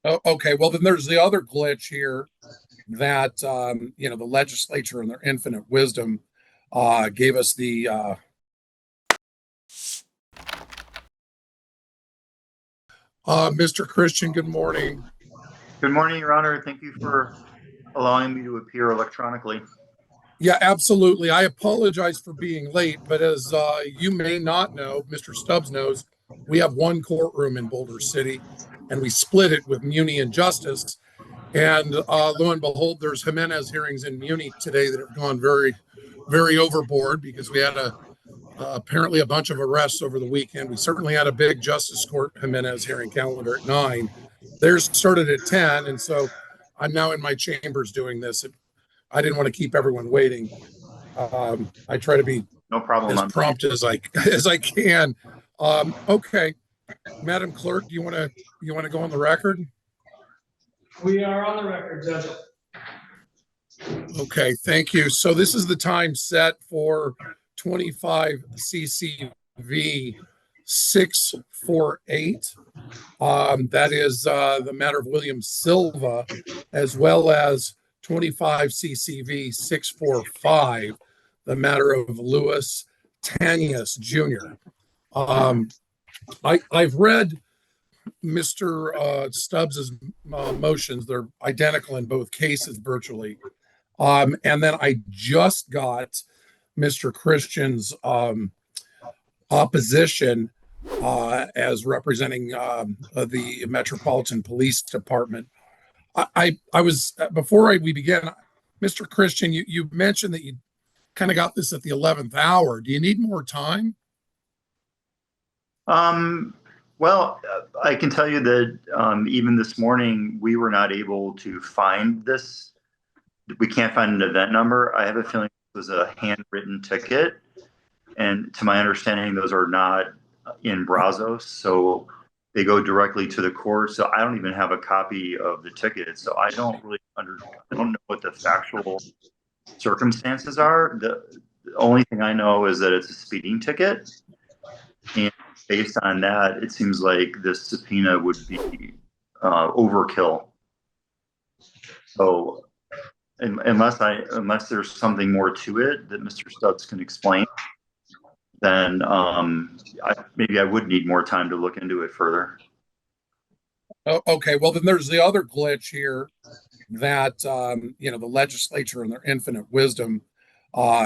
Oh, okay, well then there's the other glitch here that the legislature in their infinite wisdom gave us the Mr. Christian, good morning. Good morning, Your Honor. Thank you for allowing me to appear electronically. Yeah, absolutely. I apologize for being late, but as you may not know, Mr. Stubbs knows, we have one courtroom in Boulder City, and we split it with Muni and Justice. And lo and behold, there's Jimenez hearings in Muni today that have gone very, very overboard because we had apparently a bunch of arrests over the weekend. We certainly had a big Justice Court Jimenez hearing calendar at 9. Theirs started at 10, and so I'm now in my chambers doing this. I didn't want to keep everyone waiting. I try to be No problem. as prompt as I can. Okay, Madam Clerk, do you want to go on the record? We are on the record, Judge. Okay, thank you. So this is the time set for 25 CCV 648. That is the matter of William Silva, as well as 25 CCV 645, the matter of Louis Tanius Jr. I've read Mr. Stubbs's motions. They're identical in both cases virtually. And then I just got Mr. Christian's opposition as representing the Metropolitan Police Department. I was before we began, Mr. Christian, you mentioned that you kind of got this at the 11th hour. Do you need more time? Well, I can tell you that even this morning we were not able to find this. We can't find an event number. I have a feeling it was a handwritten ticket, and to my understanding, those are not in Brazos, so they go directly to the court. So I don't even have a copy of the ticket. So I don't really I don't know what the factual circumstances are. The only thing I know is that it's a speeding ticket, and based on that, it seems like this subpoena would be overkill. So unless there's something more to it that Mr. Stubbs can explain, then maybe I would need more time to look into it further. Oh, okay, well then there's the other glitch here that the legislature in their infinite wisdom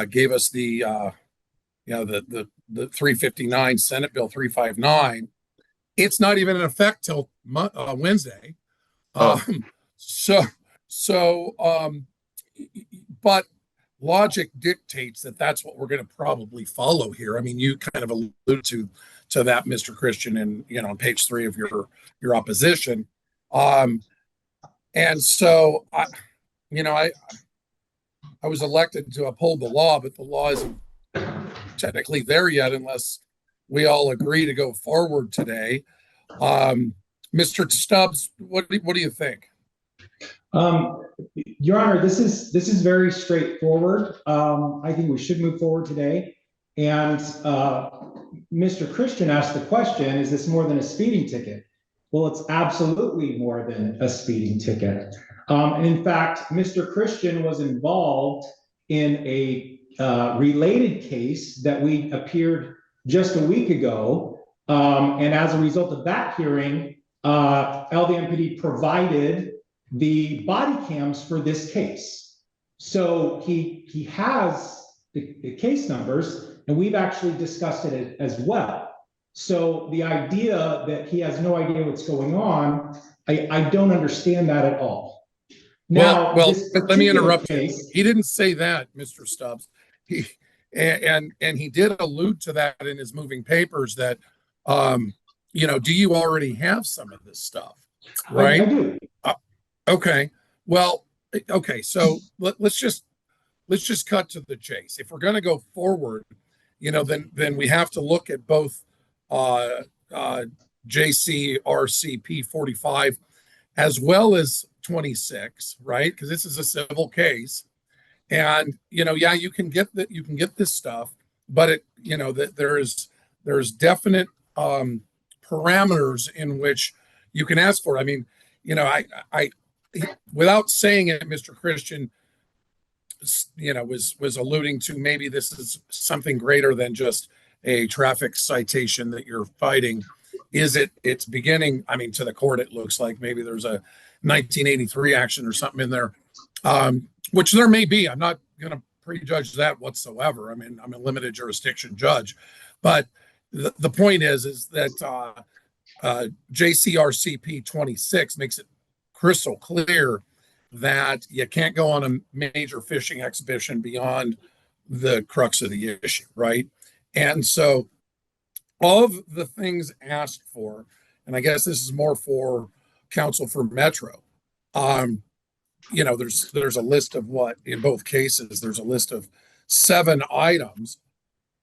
gave us the 359 Senate Bill 359. It's not even in effect till Wednesday. But logic dictates that that's what we're going to probably follow here. I mean, you kind of alluded to that, Mr. Christian, and on page 3 of your opposition. And so I was elected to uphold the law, but the law isn't technically there yet unless we all agree to go forward today. Mr. Stubbs, what do you think? Your Honor, this is very straightforward. I think we should move forward today. And Mr. Christian asked the question, is this more than a speeding ticket? Well, it's absolutely more than a speeding ticket. And in fact, Mr. Christian was involved in a related case that we appeared just a week ago. And as a result of that hearing, LVMPD provided the body cams for this case. So he has the case numbers, and we've actually discussed it as well. So the idea that he has no idea what's going on, I don't understand that at all. Now, well let me interrupt you. He didn't say that, Mr. Stubbs. He did allude to that in his moving papers that, do you already have some of this stuff, right? I do. Okay. Well, okay. So let's just cut to the chase. If we're going to go forward, then we have to look at both JCRCP 45 as well as 26, right? Because this is a civil case, and you can get that, you can get this stuff, but there's definite parameters in which you can ask for it. I mean, you know, I, without saying it, Mr. Christian, you know, was alluding to maybe this is something greater than just a traffic citation that you're fighting. Is it's beginning? I mean, to the court, it looks like maybe there's a 1983 action or something in there, which there may be. I'm not going to prejudge that whatsoever. I mean, I'm a limited jurisdiction judge, but the point is that JCRCP 26 makes it crystal clear that you can't go on a major fishing exhibition beyond the crux of the issue, right? And so all of the things asked for, and I guess this is more for counsel for Metro, you know, there's a list of what, in both cases, there's a list of 7 items.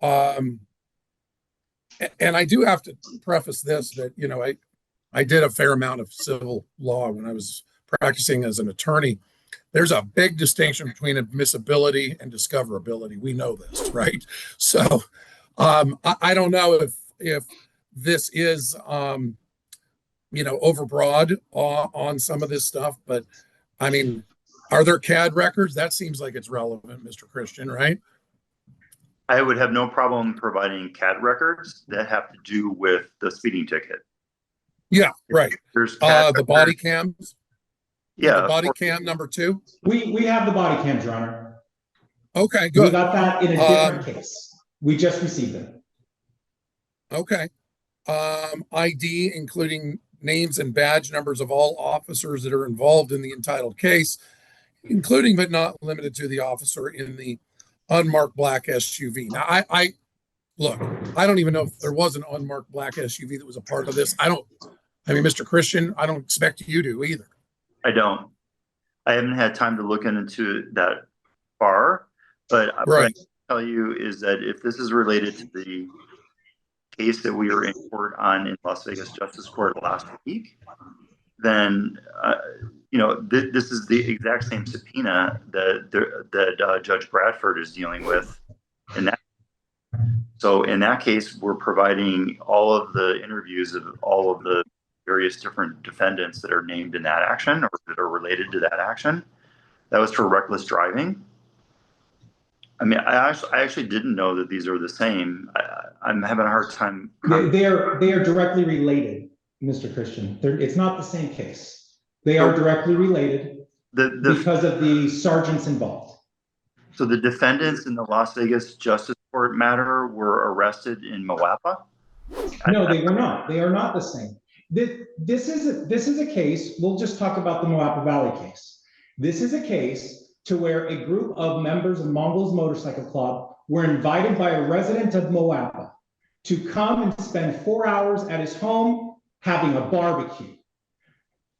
And I do have to preface this, that, you know, I did a fair amount of civil law when I was practicing as an attorney. There's a big distinction between admissibility and discoverability. We know this, right? So I don't know if this is, you know, overbroad on some of this stuff, but I mean, are there CAD records? That seems like it's relevant, Mr. Christian, right? I would have no problem providing CAD records that have to do with the speeding ticket. Yeah, right. There's CAD the body cams. Yeah, the body cam number 2. We have the body cams, Your Honor. Okay, good. We got that in a different case. We just received them. Okay. ID, including names and badge numbers of all officers that are involved in the entitled case, including but not limited to the officer in the unmarked black SUV. Now, I look, I don't even know if there was an unmarked black SUV that was a part of this. I mean, Mr. Christian, I don't expect you to either. I don't. I haven't had time to look into it that far, but what I can tell you is that if this is related to the case that we were in court on in Las Vegas Justice Court last week, then you know, this is the exact same subpoena that Judge Bradford is dealing with in that. So in that case, we're providing all of the interviews of all of the various different defendants that are named in that action or that are related to that action. That was for reckless driving. I mean, I actually didn't know that these are the same. I'm having a hard time. They are directly related, Mr. Christian. It's not the same case. They are directly related because of the sergeants involved. So the defendants in the Las Vegas Justice Court matter were arrested in Moapa? No, they were not. They are not the same. This is a case. We'll just talk about the Moapa Valley case. This is a case to where a group of members of Mongols Motorcycle Club were invited by a resident of Moapa to come and spend 4 hours at his home having a barbecue.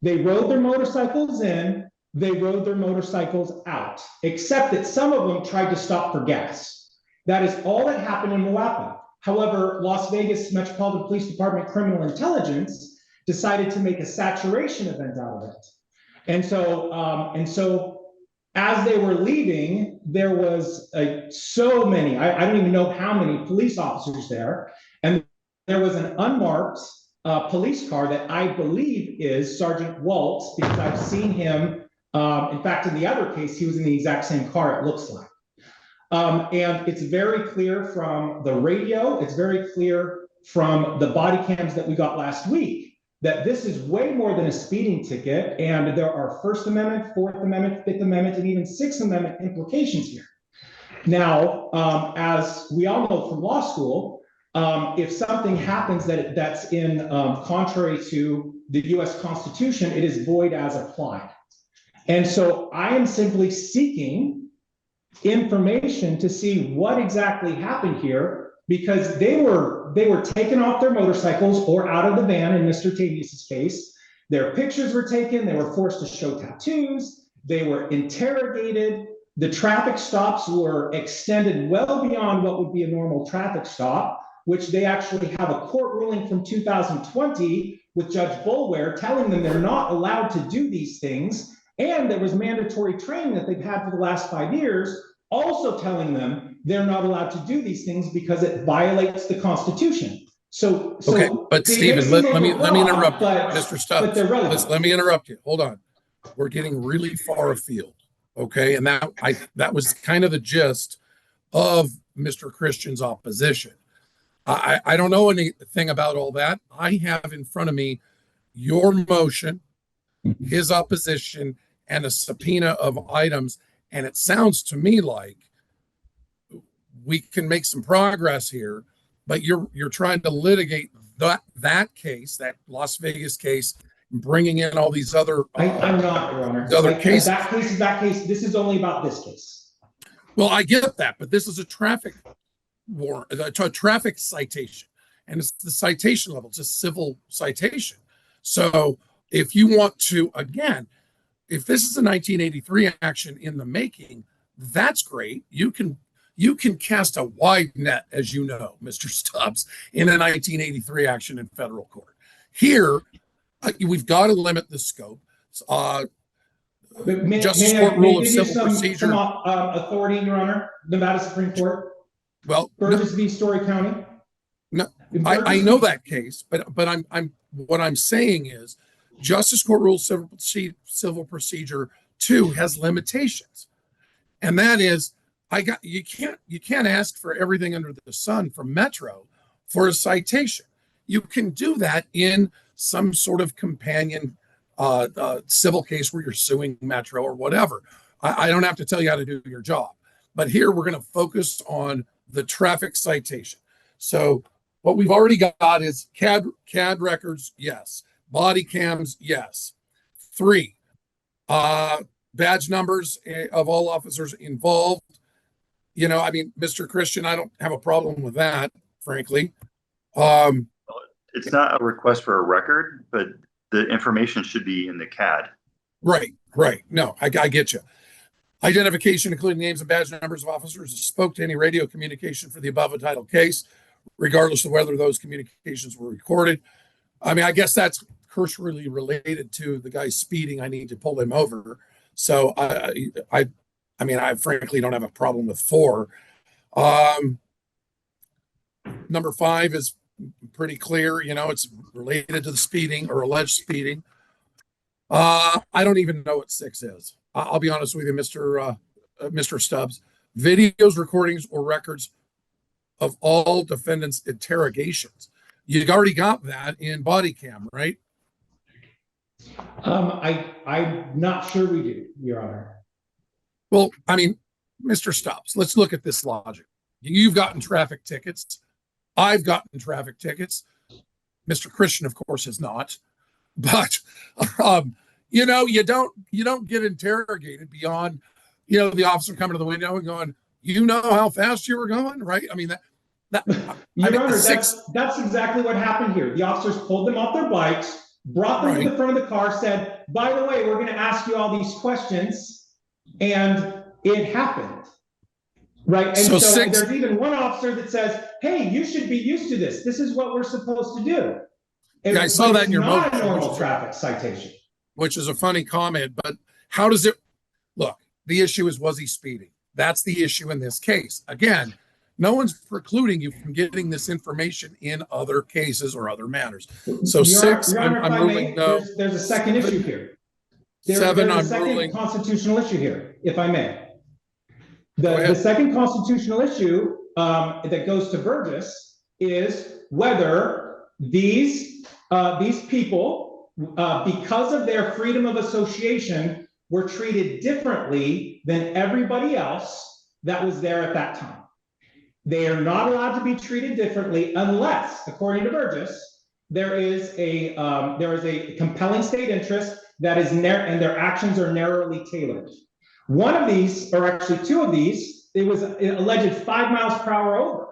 They rode their motorcycles in, they rode their motorcycles out, except that some of them tried to stop for gas. That is all that happened in Moapa. However, Las Vegas Metropolitan Police Department Criminal Intelligence decided to make a saturation event out of it. And so as they were leaving, there was so many, I don't even know how many police officers there. And there was an unmarked police car that I believe is Sergeant Waltz, because I've seen him. In fact, in the other case, he was in the exact same car, it looks like. And it's very clear from the radio, it's very clear from the body cams that we got last week, that this is way more than a speeding ticket, and there are First Amendment, Fourth Amendment, Fifth Amendment, and even Sixth Amendment implications here. Now, as we all know from law school, if something happens that's in contrary to the U.S. Constitution, it is void as applied. And so I am simply seeking information to see what exactly happened here, because they were taken off their motorcycles or out of the van in Mr. Tavius's case. Their pictures were taken, they were forced to show tattoos, they were interrogated, the traffic stops were extended well beyond what would be a normal traffic stop, which they actually have a court ruling from 2020 with Judge Boulware telling them they're not allowed to do these things. And there was mandatory training that they've had for the last 5 years, also telling them they're not allowed to do these things because it violates the Constitution. Okay, but they Stephen, may seem let me overbroad, interrupt you, but- Mr. Stubbs. But they're relevant. Let me interrupt you. Hold on. We're getting really far afield. Okay, and that was kind of the gist of Mr. Christian's opposition. I don't know anything about all that. I have in front of me your motion, his opposition, and a subpoena of items, and it sounds to me like we can make some progress here, but you're trying to litigate that case, that Las Vegas case, bringing in all these other I'm not, Your Honor. other cases. That case is that case. This is only about this case. Well, I get that, but this is a traffic warrant, a traffic citation, and it's the citation level. It's a civil citation. So if you want to, again, if this is a 1983 action in the making, that's great. You can cast a wide net, as you know, Mr. Stubbs, in a 1983 action in federal court. Here, we've got to limit the scope. Justice Court rule of civil procedure. Some authority, Your Honor, Nevada Supreme Court. Well, Burgess v. Story County. No, I know that case, but what I'm saying is Justice Court rule civil procedure 2 has limitations, and that is you can't ask for everything under the sun from Metro for a citation. You can do that in some sort of companion civil case where you're suing Metro or whatever. I don't have to tell you how to do your job, but here we're going to focus on the traffic citation. So what we've already got is CAD records, yes. Body cams, yes. 3, badge numbers of all officers involved. You know, I mean, Mr. Christian, I don't have a problem with that, frankly. It's not a request for a record, but the information should be in the CAD. Right. No, I get you. Identification, including names and badge numbers of officers who spoke to any radio communication for the above entitled case, regardless of whether those communications were recorded. I mean, I guess that's cursorily related to the guy speeding. I need to pull him over. So I mean, I frankly don't have a problem with 4. Number 5 is pretty clear. You know, it's related to the speeding or alleged speeding. I don't even know what 6 is. I'll be honest with you, Mr. Stubbs. Videos, recordings, or records of all defendants' interrogations. You already got that in body cam, right? I'm not sure we do, Your Honor. Well, I mean, Mr. Stubbs, let's look at this logic. You've gotten traffic tickets. I've gotten traffic tickets. Mr. Christian, of course, has not. But you know, you don't get interrogated beyond, you know, the officer coming to the window and going, you know how fast you were going, right? I mean, Your Honor, that's exactly what happened here. The officers pulled them off their bikes, brought them to the front of the car, said, by the way, we're going to ask you all these questions, and it happened. Right. And so there's even one officer that says, hey, you should be used to this. This is what we're supposed to do. Yeah, I saw that in your motion. motion. Not a normal traffic citation. Which is a funny comment, but how does it look? The issue is, was he speeding? That's the issue in this case. Again, no one's precluding you from getting this information in other cases or other matters. So Your 6, Honor, I'm ruling no. There's a second issue here. 7, there's a I'm ruling constitutional issue here, if I may. The second constitutional issue that goes to Burgess is whether these people, because of their freedom of association, were treated differently than everybody else that was there at that time. They are not allowed to be treated differently unless, according to Burgess, there is a compelling state interest that is and their actions are narrowly tailored. One of these, or actually 2 of these, it was alleged 5 miles per hour over.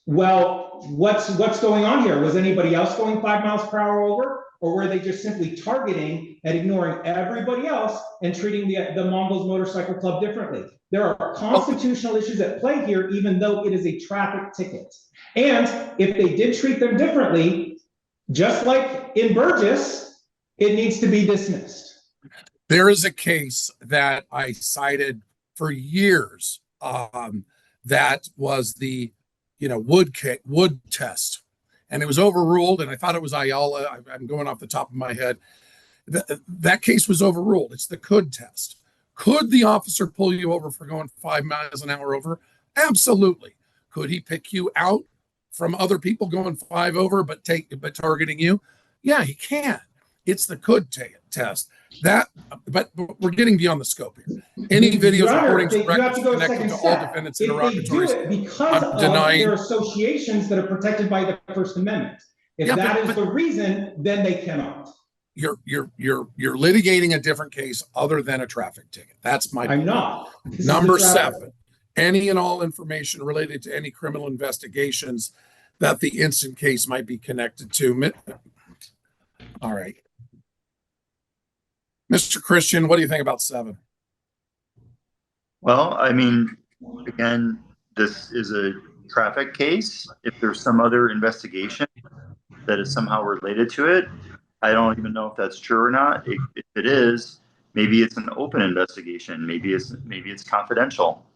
Well, what's going on here? Was anybody else going 5 miles per hour over? Or were they just simply targeting and ignoring everybody else and treating the Mongols Motorcycle Club differently? There are constitutional issues at play here, even though it is a traffic ticket. And if they did treat them differently, just like in Burgess, it needs to be dismissed. There is a case that I cited for years that was the wood test, and it was overruled. And I thought it was Ayala. I'm going off the top of my head. That case was overruled. It's the could test. Could the officer pull you over for going 5 miles an hour over? Absolutely. Could he pick you out from other people going 5 over, but targeting you? Yeah, he can. It's the could test. But we're getting beyond the scope here. Any videos, recordings, records connected to all defendants' interrogatories, because of their associations that are protected by the First Amendment. If that is the reason, then they cannot. You're litigating a different case other than a traffic ticket. That's my point. I'm not. Number 7, any and all information related to any criminal investigations that the instant case might be connected to. All right. Mr. Christian, what do you think about 7? Well, I mean, again, this is a traffic case. If there's some other investigation that is somehow related to it, I don't even know if that's true or not. If it is, maybe it's an open investigation. Maybe it's confidential.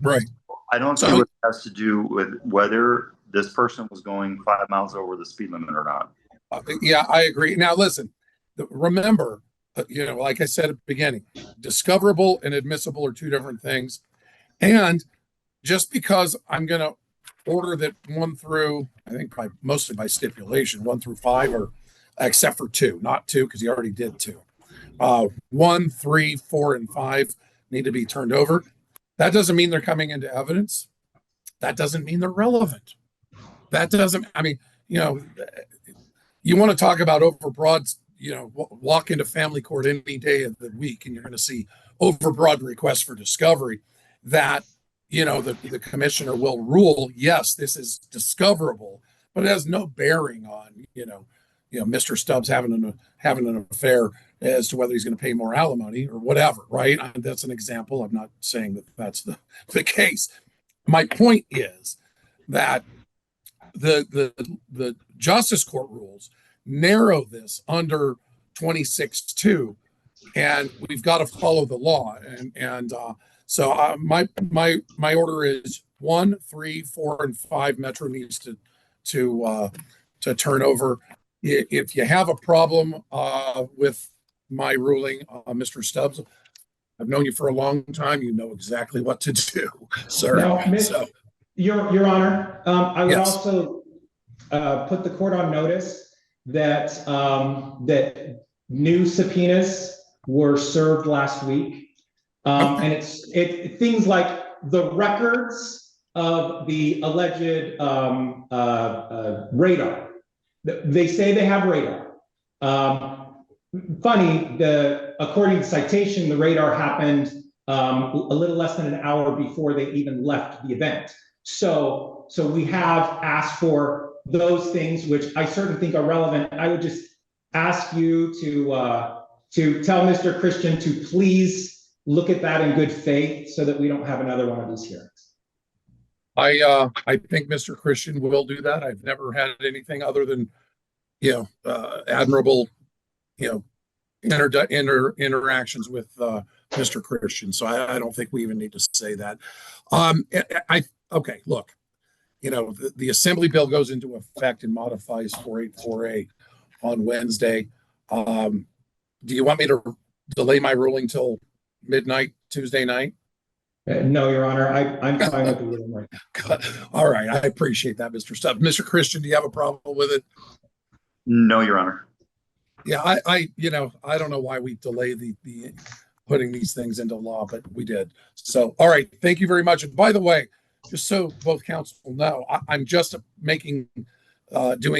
Right. I don't see what it has to do with whether this person was going 5 miles over the speed limit or not. Yeah, I agree. Now, listen, remember, like I said at the beginning, discoverable and admissible are 2 different things. And just because I'm going to order that 1 through, I think mostly by stipulation, 1 through 5, or except for 2, not 2, because he already did 2. 1, 3, 4, and 5 need to be turned over. That doesn't mean they're coming into evidence. That doesn't mean they're relevant. That doesn't, you want to talk about overbroad, walk into family court any day of the week, and you're going to see overbroad requests for discovery that, the commissioner will rule, yes, this is discoverable, but it has no bearing on, Mr. Stubbs having an affair as to whether he's going to pay more alimony or whatever, right? That's an example. I'm not saying that that's the case. My point is that the Justice Court rules narrow this under 26.2, and we've got to follow the law. So my order is 1, 3, 4, and 5. Metro needs to turn over. If you have a problem with my ruling, Mr. Stubbs, I've known you for a long time. You know exactly what to do, sir. Now, Your Honor, I would also put the court on notice that that new subpoenas were served last week, and it's things like the records of the alleged radar. They say they have radar. Funny, according to citation, the radar happened a little less than an hour before they even left the event. So we have asked for those things, which I certainly think are relevant. I would just ask you to tell Mr. Christian to please look at that in good faith so that we don't have another one of these hearings. I think Mr. Christian will do that. I've never had anything other than, admirable, interactions with Mr. Christian. So I don't think we even need to say that. Okay, look, the Assembly bill goes into effect and modifies 484A on Wednesday. Do you want me to delay my ruling till midnight Tuesday night? No, Your Honor, I'm fine with the ruling right now. All right, I appreciate that, Mr. Stubbs. Mr. Christian, do you have a problem with it? No, Your Honor. Yeah, I don't know why we delay the putting these things into law, but we did. So, all right, thank you very much. And by the way, just so both counsel know, I'm just doing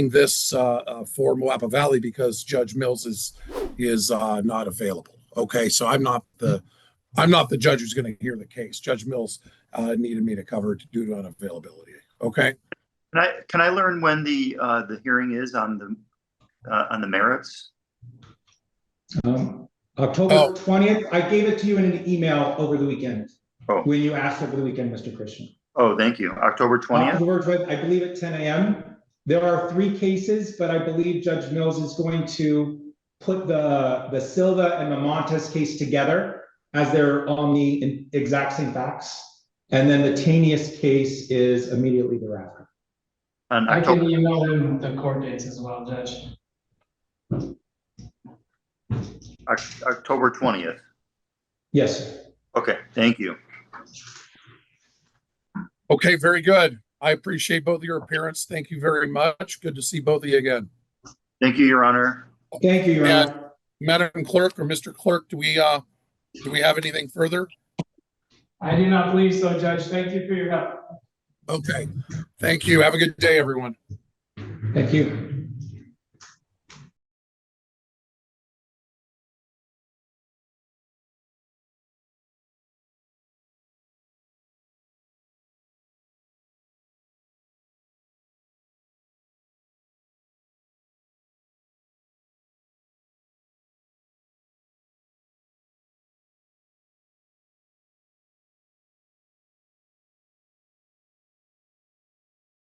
this for Moapa Valley because Judge Mills is not available. Okay, so I'm not the judge who's going to hear the case. Judge Mills needed me to cover it due to unavailability. Okay. Can I learn when the hearing is on the merits? October 20th. I gave it to you in an email over the weekend. Oh. When you asked over the weekend, Mr. Christian. Oh, thank you. October 20th? October 20th, I believe at 10 a.m. There are 3 cases, but I believe Judge Mills is going to put the Silva and the Montes case together as they're on the exact same facts. And then the Tanius case is immediately thereafter. On I can October, email him the court dates as well, Judge. October 20th. Yes. Okay, thank you. Okay, very good. I appreciate both of your appearance. Thank you very much. Good to see both of you again. Thank you, Your Honor. Thank you, Your And Honor. Madam Clerk or Mr. Clerk, do we have anything further? I do not believe so, Judge. Thank you for your help. Okay. Thank you. Have a good day, everyone. Thank you.